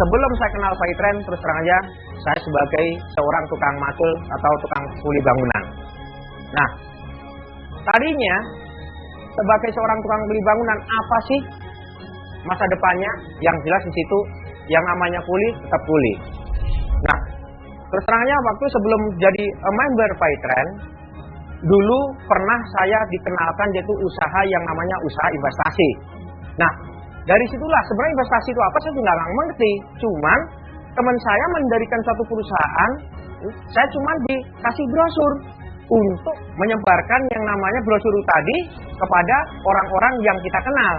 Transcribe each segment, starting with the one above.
sebelum saya kenal Paytrend, terus terang aja, saya sebagai seorang tukang macul atau tukang kuli bangunan. Nah, tadinya sebagai seorang tukang kuli bangunan, apa sih masa depannya? Yang jelas di situ, yang namanya kuli tetap kuli. Nah, terus terang aja, waktu sebelum jadi member Paytrend, dulu pernah saya dikenalkan yaitu usaha yang namanya usaha investasi. Nah, dari situlah sebenarnya investasi itu apa saya juga nggak mengerti. Cuman teman saya mendirikan satu perusahaan, saya cuma dikasih brosur untuk menyebarkan yang namanya brosur tadi kepada orang-orang yang kita kenal.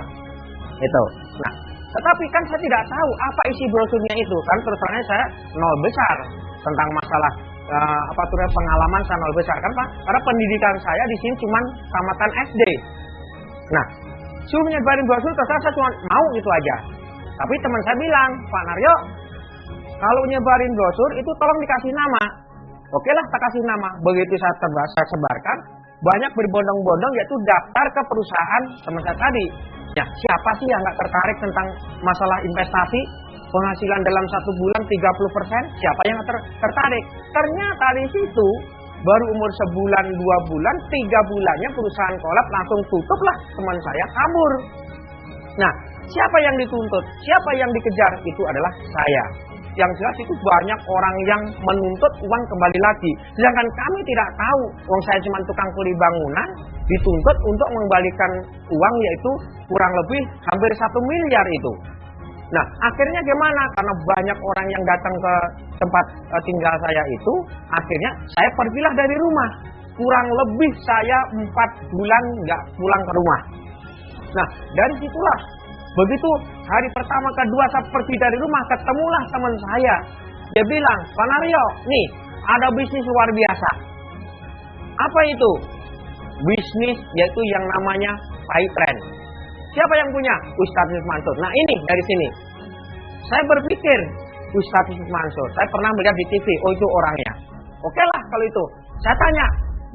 Itu. Nah, tetapi kan saya tidak tahu apa isi brosurnya itu kan, terus terangnya saya nol besar tentang masalah pengalaman saya nol besar kan Pak, karena pendidikan saya di sini cuma tamatan SD. Nah, suruh nyebarin brosur, terus saya cuma mau gitu aja. Tapi teman saya bilang, Pak Naryo, kalau nyebarin brosur itu tolong dikasih nama. Oke lah, tak kasih nama. Begitu saya sebarkan, banyak berbondong-bondong yaitu daftar ke perusahaan teman saya tadi. Ya, siapa sih yang nggak tertarik tentang masalah investasi? Penghasilan dalam 1 bulan 30%, siapa yang tertarik? Ternyata di situ baru umur sebulan, 2 bulan, 3 bulannya perusahaan kolab, langsung tutup lah, teman saya kabur. Nah, siapa yang dituntut? Siapa yang dikejar? Itu adalah saya. Yang jelas itu banyak orang yang menuntut uang kembali lagi. Sedangkan kami tidak tahu, uang saya cuma tukang kuli bangunan, dituntut untuk mengembalikan uang yaitu kurang lebih hampir 1 miliar itu. Nah, akhirnya gimana? Karena banyak orang yang datang ke tempat tinggal saya itu, akhirnya saya pergilah dari rumah. Kurang lebih saya 4 bulan nggak pulang ke rumah. Nah, dari situlah, begitu hari pertama, kedua saya pergi dari rumah, ketemulah teman saya. Dia bilang, Pak Naryo, nih ada bisnis luar biasa. Apa itu? Bisnis yaitu yang namanya Paytrend. Siapa yang punya? Ustadz Yusuf Mansur. Nah ini dari sini. Saya berpikir, Ustadz Yusuf Mansur. Saya pernah melihat di TV, oh itu orangnya. Oke lah kalau itu. Saya tanya,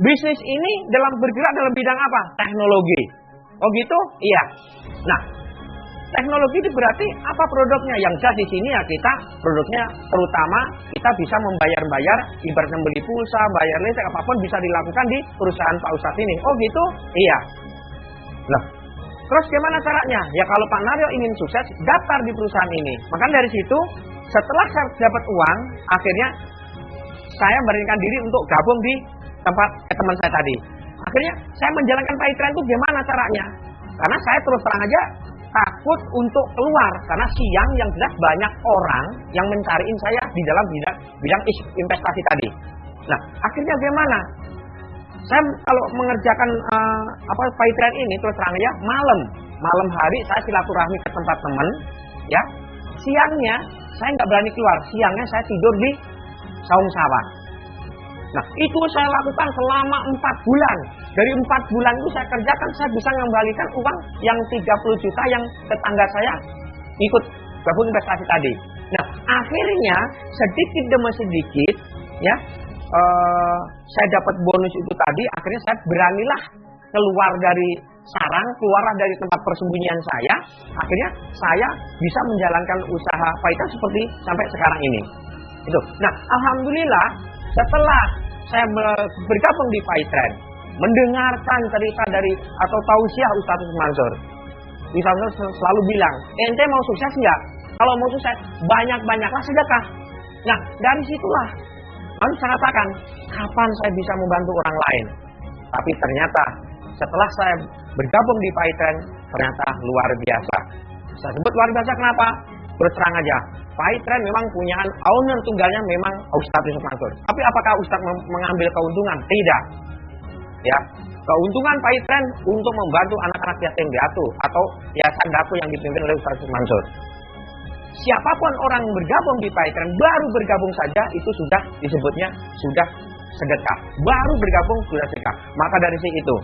bisnis ini bergerak dalam bidang apa? Teknologi. Oh gitu? Iya. Nah, teknologi itu berarti apa produknya? Yang jelas di sini ya kita produknya terutama kita bisa membayar ibaratnya beli pulsa, bayar listrik, apapun bisa dilakukan di perusahaan Pak Ustadz ini. Oh gitu? Iya. Nah, terus gimana caranya? Ya kalau Pak Naryo ingin sukses, daftar di perusahaan ini. Maka dari situ, setelah saya dapat uang, akhirnya saya memberanikan diri untuk gabung di tempat teman saya tadi. Akhirnya saya menjalankan Paytrend itu gimana caranya? Karena saya terus terang aja takut untuk keluar. Karena siang yang jelas banyak orang yang mencariin saya di dalam bidang investasi tadi. Nah, akhirnya gimana? Saya kalau mengerjakan Paytrend ini terus terang aja malam hari saya silaturahmi ke tempat teman, ya. Siangnya saya nggak berani keluar, siangnya saya tidur di saung sawah. Nah itu saya lakukan selama 4 bulan. Dari 4 bulan itu saya kerjakan, saya bisa mengembalikan uang yang 30 juta yang tetangga saya ikut gabung investasi tadi. Nah akhirnya sedikit demi sedikit, ya. Saya dapat bonus itu tadi, akhirnya saya beranilah keluar dari sarang, keluarlah dari tempat persembunyian saya. Akhirnya saya bisa menjalankan usaha Paytrend seperti sampai sekarang ini. Itu. Nah, alhamdulillah setelah saya bergabung di Paytrend, mendengarkan cerita dari atau tausiah Ustadz Yusuf Mansur. Ustadz Mansur selalu bilang, ente mau sukses enggak? Kalau mau sukses, banyak-banyaklah sedekah. Nah, dari situlah lalu saya katakan, kapan saya bisa membantu orang lain? Tapi ternyata setelah saya bergabung di Paytrend, ternyata luar biasa. Saya sebut luar biasa kenapa? Berterang aja, Paytrend memang punya owner tunggalnya memang Ustadz Yusuf Mansur. Tapi apakah Ustadz mengambil keuntungan? Tidak. Ya, keuntungan Paytrend untuk membantu anak-anak yatim piatu atau yayasan Datu yang dipimpin oleh Ustadz Yusuf Mansur. Siapapun orang yang bergabung di Paytrend, baru bergabung saja itu sudah disebutnya sudah sedekah. Baru bergabung sudah sedekah. Maka dari itu,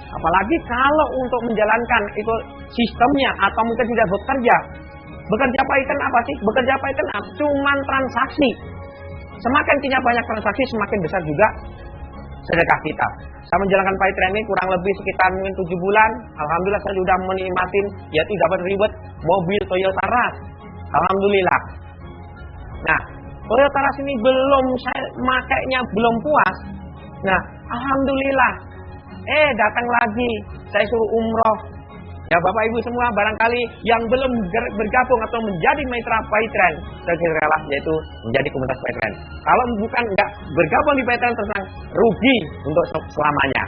apalagi kalau untuk menjalankan itu sistemnya atau mungkin tidak bekerja. Bekerja Paytrend apa sih? Bekerja Paytrend cuman transaksi. Semakin punya banyak transaksi, semakin besar juga sedekah kita. Saya menjalankan Paytrend ini kurang lebih sekitar mungkin 7 bulan. Alhamdulillah saya sudah menikmatin, yaitu dapat reward mobil Toyota Rush. Alhamdulillah. Nah, Toyota Rush ini belum saya makainya, belum puas. Nah, alhamdulillah. Datang lagi, saya suruh umroh. Ya Bapak Ibu semua, barangkali yang belum bergabung atau menjadi mitra Paytrend, segeralah yaitu menjadi komunitas Paytrend. Kalau bukan nggak bergabung di Paytrend, terus rugi untuk selamanya.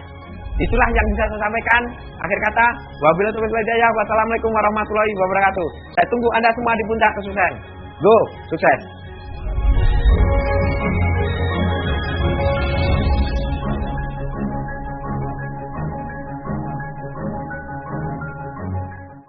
Itulah yang bisa saya sampaikan. Akhir kata, wabillahi taufiq wal hidayah. Wassalamualaikum warahmatullahi wabarakatuh. Saya tunggu Anda semua di puncak kesuksesan. Go, sukses.